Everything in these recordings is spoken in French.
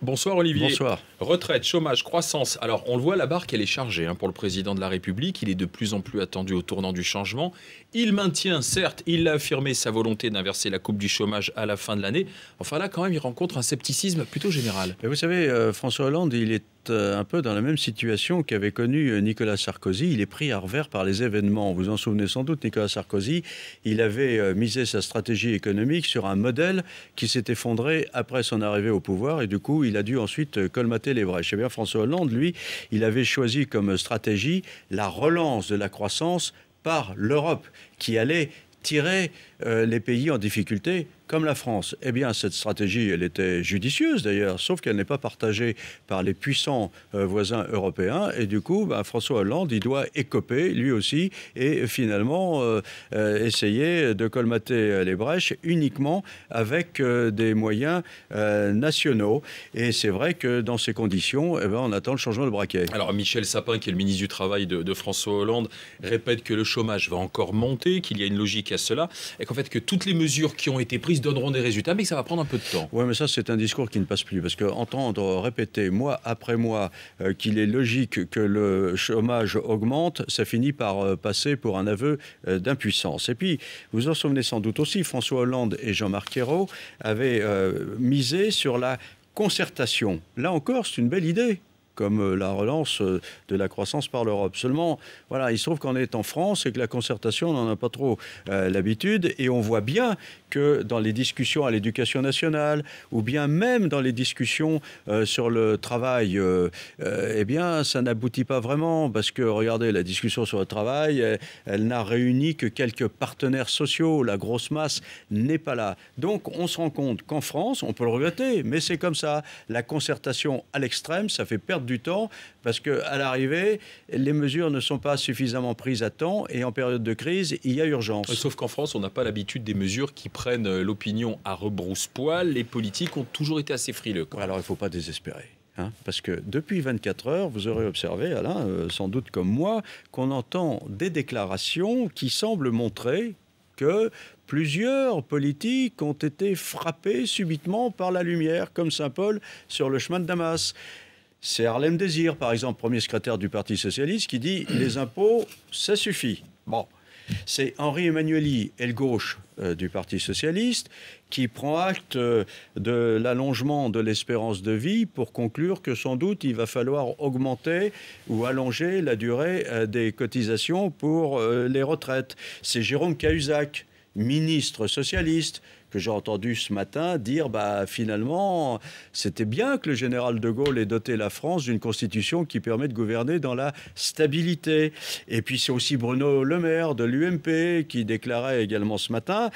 Bonsoir Olivier. Bonsoir. Retraite, chômage, croissance. Alors on le voit, la barque elle est chargée pour le président de la République. Il est de plus en plus attendu au tournant du changement. Il maintient, certes, il l'a affirmé, sa volonté d'inverser la coupe du chômage à la fin de l'année. Enfin là quand même il rencontre un scepticisme plutôt général. Mais vous savez, François Hollande, il est un peu dans la même situation qu'avait connu Nicolas Sarkozy. Il est pris à revers par les événements. Vous en souvenez sans doute, Nicolas Sarkozy, il avait misé sa stratégie économique sur un modèle qui s'est effondré après son arrivée au pouvoir et du coup, il a dû ensuite colmater les brèches. Eh bien, François Hollande, lui, il avait choisi comme stratégie la relance de la croissance par l'Europe qui allait tirer les pays en difficulté comme la France. Eh bien, cette stratégie, elle était judicieuse d'ailleurs, sauf qu'elle n'est pas partagée par les puissants voisins européens. Et du coup, François Hollande, il doit écoper lui aussi et finalement essayer de colmater les brèches uniquement avec des moyens nationaux. Et c'est vrai que dans ces conditions, on attend le changement de braquet. Alors Michel Sapin, qui est le ministre du Travail de François Hollande, répète que le chômage va encore monter, qu'il y a une logique à cela, et qu'en fait que toutes les mesures qui ont été prises donneront des résultats, mais que ça va prendre un peu de temps. Oui, mais ça, c'est un discours qui ne passe plus. Parce qu'entendre répéter mois après mois qu'il est logique que le chômage augmente, ça finit par passer pour un aveu d'impuissance. Et puis, vous en souvenez sans doute aussi, François Hollande et Jean-Marc Ayrault avaient misé sur la concertation. Là encore, c'est une belle idée, comme la relance de la croissance par l'Europe. Seulement, voilà, il se trouve qu'on est en France et que la concertation, on n'en a pas trop l'habitude. Et on voit bien que dans les discussions à l'éducation nationale, ou bien même dans les discussions sur le travail, eh bien, ça n'aboutit pas vraiment. Parce que, regardez, la discussion sur le travail, elle n'a réuni que quelques partenaires sociaux. La grosse masse n'est pas là. Donc, on se rend compte qu'en France, on peut le regretter, mais c'est comme ça. La concertation à l'extrême, ça fait perdre du temps parce qu'à l'arrivée, les mesures ne sont pas suffisamment prises à temps et en période de crise, il y a urgence. Sauf qu'en France, on n'a pas l'habitude des mesures qui prennent l'opinion à rebrousse-poil. Les politiques ont toujours été assez frileux. Alors, il ne faut pas désespérer. Parce que depuis 24 heures, vous aurez observé, Alain, sans doute comme moi, qu'on entend des déclarations qui semblent montrer que plusieurs politiques ont été frappés subitement par la lumière, comme Saint Paul sur le chemin de Damas. C'est Harlem Désir, par exemple, premier secrétaire du Parti socialiste, qui dit « les impôts, ça suffit ». Bon, c'est Henri Emmanuelli, aile gauche du Parti socialiste, qui prend acte de l'allongement de l'espérance de vie pour conclure que sans doute il va falloir augmenter ou allonger la durée des cotisations pour les retraites. C'est Jérôme Cahuzac, ministre socialiste, que j'ai entendu ce matin dire finalement, c'était bien que le général de Gaulle ait doté la France d'une constitution qui permet de gouverner dans la stabilité. Et puis c'est aussi Bruno Le Maire de l'UMP qui déclarait également ce matin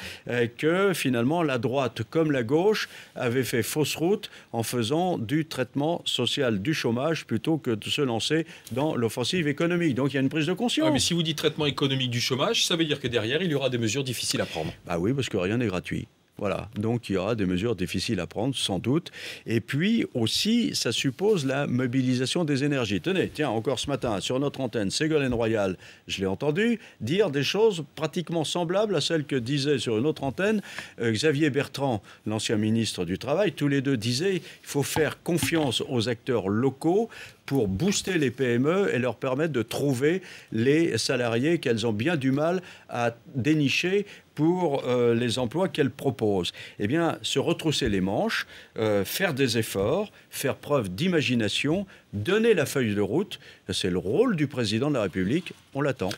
que finalement la droite comme la gauche avait fait fausse route en faisant du traitement social du chômage plutôt que de se lancer dans l'offensive économique. Donc il y a une prise de conscience. Ouais, mais si vous dites traitement économique du chômage, ça veut dire que derrière, il y aura des mesures difficiles à prendre. Oui, parce que rien n'est gratuit. Voilà, donc il y aura des mesures difficiles à prendre, sans doute. Et puis aussi, ça suppose la mobilisation des énergies. Tenez, tiens, encore ce matin, sur notre antenne, Ségolène Royal, je l'ai entendu dire des choses pratiquement semblables à celles que disait sur une autre antenne Xavier Bertrand, l'ancien ministre du Travail. Tous les deux disaient qu'il faut faire confiance aux acteurs locaux pour booster les PME et leur permettre de trouver les salariés qu'elles ont bien du mal à dénicher pour les emplois qu'elles proposent. Eh bien, se retrousser les manches, faire des efforts, faire preuve d'imagination, donner la feuille de route, c'est le rôle du président de la République, on l'attend.